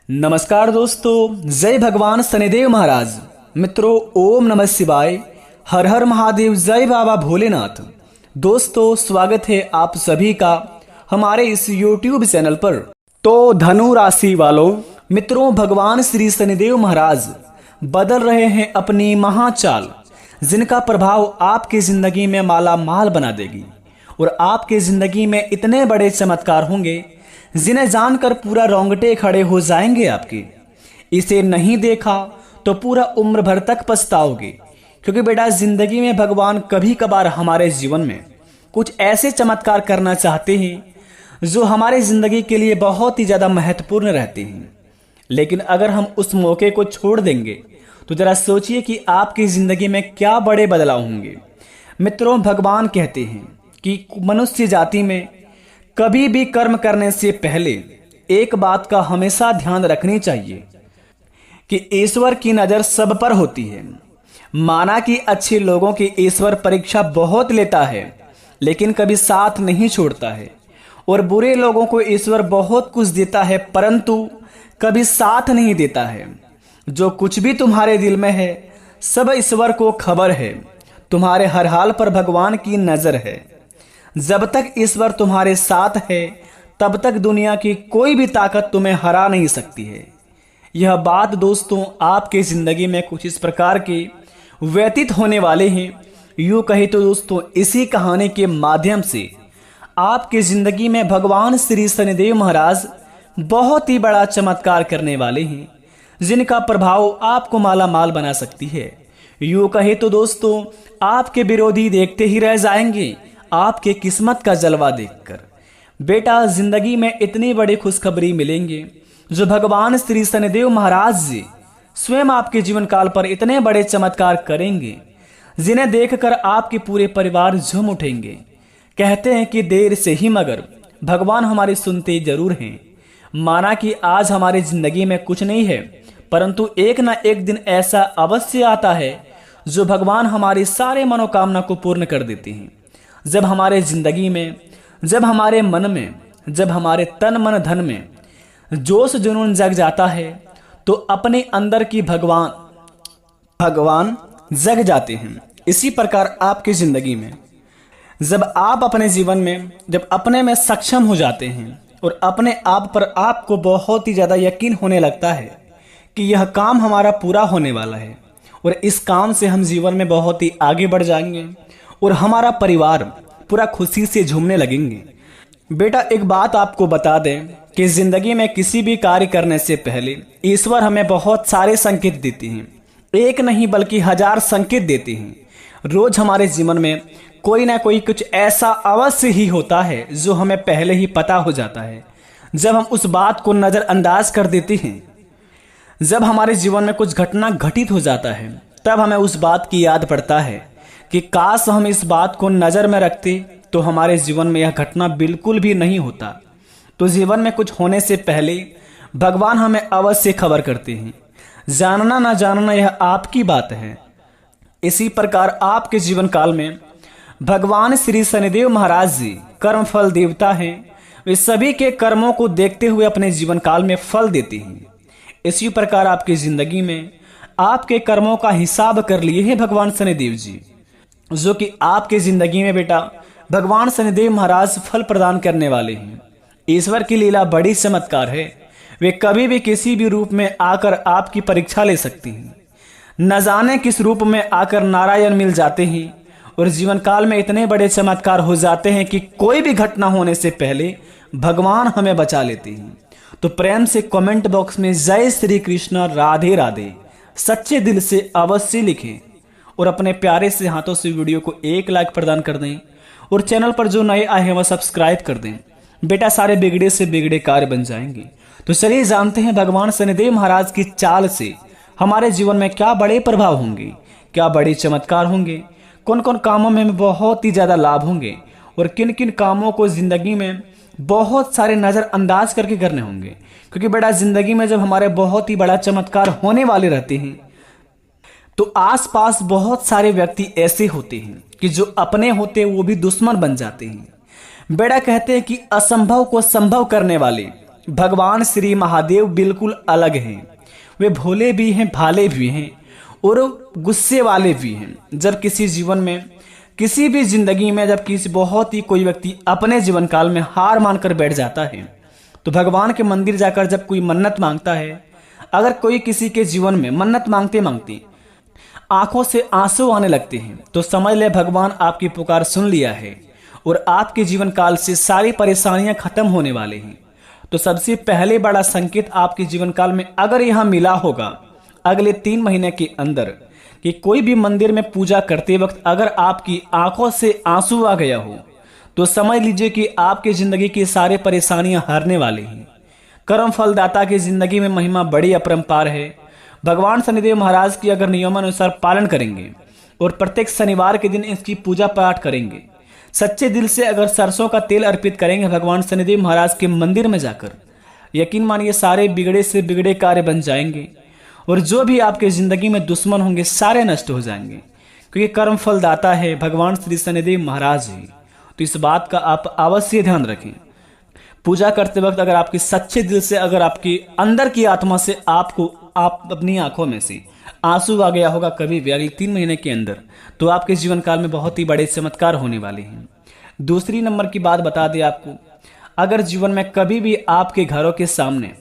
नमस्कार दोस्तों, जय भगवान शनिदेव महाराज। मित्रों, ओम नमः शिवाय, हर हर महादेव, जय बाबा भोलेनाथ। दोस्तों, स्वागत है आप सभी का हमारे इस YouTube चैनल पर। तो धनु राशि वालों, मित्रों, भगवान श्री शनिदेव महाराज बदल रहे हैं अपनी महाचाल, जिनका प्रभाव आपकी जिंदगी में माला माल बना देगी और आपकी जिंदगी में इतने बड़े चमत्कार होंगे जिन्हें जानकर पूरा रोंगटे खड़े हो जाएंगे आपके। इसे नहीं देखा तो पूरा उम्र भर तक पछताओगे, क्योंकि बेटा जिंदगी में भगवान कभी कभार हमारे जीवन में कुछ ऐसे चमत्कार करना चाहते हैं जो हमारे जिंदगी के लिए बहुत ही ज्यादा महत्वपूर्ण रहते हैं। लेकिन अगर हम उस मौके को छोड़ देंगे तो जरा सोचिए कि आपकी जिंदगी में क्या बड़े बदलाव होंगे। मित्रों, भगवान कहते हैं कि मनुष्य जाति में कभी भी कर्म करने से पहले एक बात का हमेशा ध्यान रखनी चाहिए कि ईश्वर की नज़र सब पर होती है। माना कि अच्छे लोगों की ईश्वर परीक्षा बहुत लेता है, लेकिन कभी साथ नहीं छोड़ता है, और बुरे लोगों को ईश्वर बहुत कुछ देता है परंतु कभी साथ नहीं देता है। जो कुछ भी तुम्हारे दिल में है सब ईश्वर को खबर है। तुम्हारे हर हाल पर भगवान की नज़र है। जब तक ईश्वर तुम्हारे साथ है तब तक दुनिया की कोई भी ताकत तुम्हें हरा नहीं सकती है। यह बात दोस्तों आपके जिंदगी में कुछ इस प्रकार के व्यतीत होने वाले हैं। यूँ कहे तो दोस्तों, इसी कहानी के माध्यम से आपके जिंदगी में भगवान श्री शनिदेव महाराज बहुत ही बड़ा चमत्कार करने वाले हैं, जिनका प्रभाव आपको माला माल बना सकती है। यूँ कहे तो दोस्तों, आपके विरोधी देखते ही रह जाएंगे आपके किस्मत का जलवा देखकर। बेटा, जिंदगी में इतनी बड़ी खुशखबरी मिलेंगे जो भगवान श्री शनिदेव महाराज जी स्वयं आपके जीवन काल पर इतने बड़े चमत्कार करेंगे, जिन्हें देखकर आपके पूरे परिवार झूम उठेंगे। कहते हैं कि देर से ही मगर भगवान हमारी सुनते जरूर हैं। माना कि आज हमारी जिंदगी में कुछ नहीं है, परंतु एक ना एक दिन ऐसा अवश्य आता है जो भगवान हमारी सारे मनोकामना को पूर्ण कर देते हैं। जब हमारे जिंदगी में, जब हमारे मन में, जब हमारे तन मन धन में जोश जुनून जग जाता है तो अपने अंदर की भगवान जग जाते हैं। इसी प्रकार आपकी जिंदगी में जब आप अपने जीवन में जब अपने में सक्षम हो जाते हैं और अपने आप पर आपको बहुत ही ज़्यादा यकीन होने लगता है कि यह काम हमारा पूरा होने वाला है और इस काम से हम जीवन में बहुत ही आगे बढ़ जाएंगे और हमारा परिवार पूरा खुशी से झूमने लगेंगे। बेटा, एक बात आपको बता दें कि जिंदगी में किसी भी कार्य करने से पहले ईश्वर हमें बहुत सारे संकेत देते हैं। एक नहीं बल्कि 1000 संकेत देते हैं। रोज हमारे जीवन में कोई ना कोई कुछ ऐसा अवश्य ही होता है जो हमें पहले ही पता हो जाता है। जब हम उस बात को नज़रअंदाज कर देते हैं, जब हमारे जीवन में कुछ घटना घटित हो जाता है, तब हमें उस बात की याद पड़ता है कि काश हम इस बात को नज़र में रखते तो हमारे जीवन में यह घटना बिल्कुल भी नहीं होता। तो जीवन में कुछ होने से पहले भगवान हमें अवश्य खबर करते हैं। जानना ना जानना यह आपकी बात है। इसी प्रकार आपके जीवन काल में भगवान श्री शनिदेव महाराज जी कर्मफल देवता हैं। वे सभी के कर्मों को देखते हुए अपने जीवन काल में फल देते हैं। इसी प्रकार आपकी जिंदगी में आपके कर्मों का हिसाब कर लिए हैं भगवान शनिदेव जी, जो कि आपके जिंदगी में बेटा भगवान शनिदेव महाराज फल प्रदान करने वाले हैं। ईश्वर की लीला बड़ी चमत्कार है। वे कभी भी किसी भी रूप में आकर आपकी परीक्षा ले सकती हैं। न जाने किस रूप में आकर नारायण मिल जाते हैं और जीवन काल में इतने बड़े चमत्कार हो जाते हैं कि कोई भी घटना होने से पहले भगवान हमें बचा लेते हैं। तो प्रेम से कमेंट बॉक्स में जय श्री कृष्ण, राधे राधे सच्चे दिल से अवश्य लिखें और अपने प्यारे से हाथों से वीडियो को एक लाइक प्रदान कर दें और चैनल पर जो नए आए हैं वह सब्सक्राइब कर दें। बेटा, सारे बिगड़े से बिगड़े कार्य बन जाएंगे। तो चलिए जानते हैं भगवान शनिदेव महाराज की चाल से हमारे जीवन में क्या बड़े प्रभाव होंगे, क्या बड़े चमत्कार होंगे, कौन कौन कामों में हमें बहुत ही ज़्यादा लाभ होंगे और किन किन कामों को जिंदगी में बहुत सारे नज़रअंदाज करके करने होंगे। क्योंकि बेटा, जिंदगी में जब हमारे बहुत ही बड़ा चमत्कार होने वाले रहते हैं तो आसपास बहुत सारे व्यक्ति ऐसे होते हैं कि जो अपने होते हैं वो भी दुश्मन बन जाते हैं। बेटा, कहते हैं कि असंभव को संभव करने वाले भगवान श्री महादेव बिल्कुल अलग हैं। वे भोले भी हैं, भाले भी हैं और गुस्से वाले भी हैं। जब किसी जीवन में, किसी भी जिंदगी में जब किसी बहुत ही कोई व्यक्ति अपने जीवन काल में हार मानकर बैठ जाता है, तो भगवान के मंदिर जाकर जब कोई मन्नत मांगता है, अगर कोई किसी के जीवन में मन्नत मांगते मांगते आंखों से आंसू आने लगते हैं, तो समझ ले भगवान आपकी पुकार सुन लिया है और आपके जीवन काल से सारी परेशानियां खत्म होने वाले हैं। तो सबसे पहले बड़ा संकेत आपके जीवन काल में अगर यहां मिला होगा अगले 3 महीने के अंदर, कि कोई भी मंदिर में पूजा करते वक्त अगर आपकी आंखों से आंसू आ गया हो, तो समझ लीजिए कि आपकी जिंदगी की सारी परेशानियां हारने वाली हैं। कर्म फलदाता की जिंदगी में महिमा बड़ी अपरंपार है। भगवान शनिदेव महाराज की अगर नियमानुसार पालन करेंगे और प्रत्येक शनिवार के दिन इसकी पूजा पाठ करेंगे, सच्चे दिल से अगर सरसों का तेल अर्पित करेंगे भगवान शनिदेव महाराज के मंदिर में जाकर, यकीन मानिए सारे बिगड़े से बिगड़े कार्य बन जाएंगे और जो भी आपके जिंदगी में दुश्मन होंगे सारे नष्ट हो जाएंगे, क्योंकि कर्म फलदाता है भगवान श्री शनिदेव महाराज ही। तो इस बात का आप अवश्य ध्यान रखें। पूजा करते वक्त अगर आपके सच्चे दिल से, अगर आपकी अंदर की आत्मा से आप अपनी आंखों में से आंसू आ गया होगा कभी भी अगले 3 महीने के अंदर, तो आपके जीवन काल में बहुत ही बड़े चमत्कार होने वाले हैं। दूसरी नंबर की बात बता दें आपको, अगर जीवन में कभी भी आपके घरों के सामने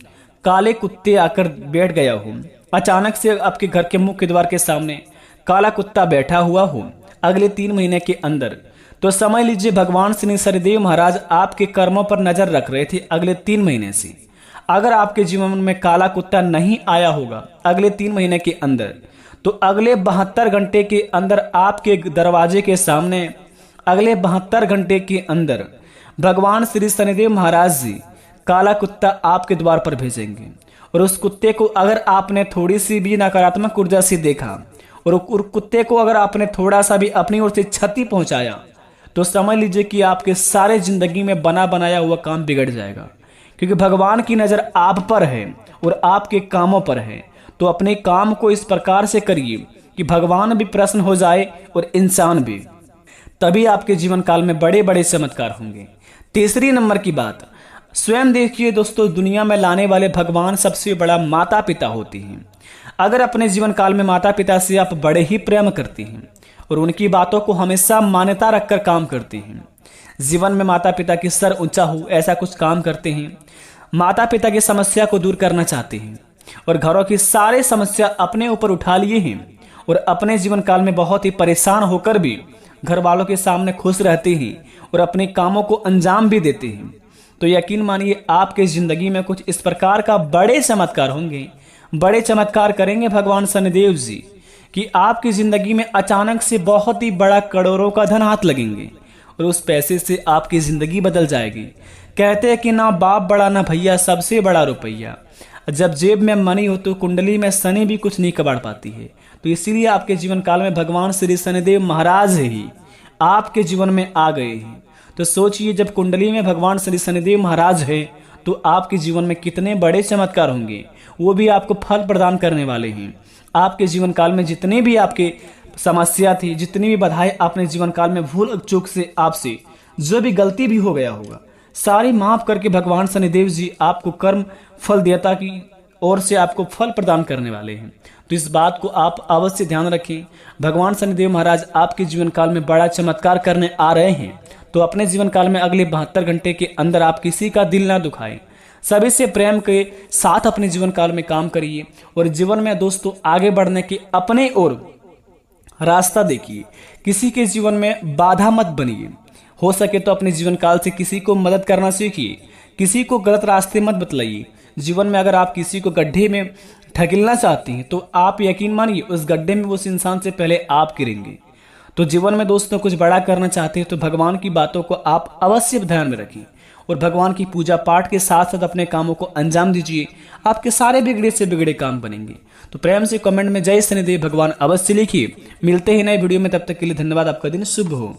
काले कुत्ते आकर बैठ गया हो, अचानक से आपके घर के मुख्य द्वार के सामने काला कुत्ता बैठा हुआ हो अगले 3 महीने के अंदर, तो समझ लीजिए भगवान श्री शनिदेव महाराज आपके कर्मों पर नजर रख रहे थे अगले 3 महीने से। अगर आपके जीवन में काला कुत्ता नहीं आया होगा अगले 3 महीने के अंदर, तो अगले 72 घंटे के अंदर आपके दरवाजे के सामने, अगले 72 घंटे के अंदर भगवान श्री शनिदेव महाराज जी काला कुत्ता आपके द्वार पर भेजेंगे। और उस कुत्ते को अगर आपने थोड़ी सी भी नकारात्मक ऊर्जा से देखा और कुत्ते को अगर आपने थोड़ा सा भी अपनी ओर से क्षति पहुंचाया, तो समझ लीजिए कि आपके सारे जिंदगी में बना बनाया हुआ काम बिगड़ जाएगा, क्योंकि भगवान की नजर आप पर है और आपके कामों पर है। तो अपने काम को इस प्रकार से करिए कि भगवान भी प्रसन्न हो जाए और इंसान भी, तभी आपके जीवन काल में बड़े बड़े चमत्कार होंगे। तीसरी नंबर की बात, स्वयं देखिए दोस्तों, दुनिया में लाने वाले भगवान सबसे बड़ा माता पिता होते हैं। अगर अपने जीवन काल में माता पिता से आप बड़े ही प्रेम करते हैं और उनकी बातों को हमेशा मान्यता रखकर काम करते हैं, जीवन में माता पिता की सर ऊंचा हो ऐसा कुछ काम करते हैं, माता पिता की समस्या को दूर करना चाहते हैं और घरों की सारी समस्या अपने ऊपर उठा लिए हैं और अपने जीवन काल में बहुत ही परेशान होकर भी घर वालों के सामने खुश रहते हैं और अपने कामों को अंजाम भी देते हैं, तो यकीन मानिए आपके जिंदगी में कुछ इस प्रकार का बड़े चमत्कार होंगे, बड़े चमत्कार करेंगे भगवान शनिदेव जी, कि आपकी जिंदगी में अचानक से बहुत ही बड़ा करोड़ों का धन हाथ लगेंगे और उस पैसे से आपकी जिंदगी बदल जाएगी। कहते हैं कि ना बाप बड़ा ना भैया, सबसे बड़ा रुपया। जब जेब में मनी हो तो कुंडली में शनि भी कुछ नहीं कबाड़ पाती है। तो इसीलिए आपके जीवन काल में भगवान श्री शनिदेव महाराज ही आपके जीवन में आ गए हैं। तो सोचिए, जब कुंडली में भगवान श्री शनिदेव महाराज है तो आपके जीवन में कितने बड़े चमत्कार होंगे, वो भी आपको फल प्रदान करने वाले हैं। आपके जीवन काल में जितने भी आपके समस्या थी, जितनी भी बाधाएं आपने जीवन काल में भूल चूक से आपसे जो भी गलती भी हो गया होगा, सारी माफ करके भगवान शनिदेव जी आपको कर्म फल देवता की ओर से आपको फल प्रदान करने वाले हैं। तो इस बात को आप अवश्य ध्यान रखें। भगवान शनिदेव महाराज आपके जीवन काल में बड़ा चमत्कार करने आ रहे हैं। तो अपने जीवन काल में अगले 72 घंटे के अंदर आप किसी का दिल ना दुखाएं, सभी से प्रेम के साथ अपने जीवन काल में काम करिए और जीवन में दोस्तों आगे बढ़ने के अपने ओर रास्ता देखिए। किसी के जीवन में बाधा मत बनिए। हो सके तो अपने जीवन काल से किसी को मदद करना सीखिए, किसी को गलत रास्ते मत बतलाइए। जीवन में अगर आप किसी को गड्ढे में ढकेलना चाहते हैं तो आप यकीन मानिए उस गड्ढे में उस इंसान से पहले आप गिरेंगे। तो जीवन में दोस्तों कुछ बड़ा करना चाहते हैं तो भगवान की बातों को आप अवश्य ध्यान में रखें और भगवान की पूजा पाठ के साथ साथ अपने कामों को अंजाम दीजिए। आपके सारे बिगड़े से बिगड़े काम बनेंगे। तो प्रेम से कमेंट में जय शनिदेव भगवान अवश्य लिखिए। मिलते हैं नए वीडियो में, तब तक के लिए धन्यवाद। आपका दिन शुभ हो।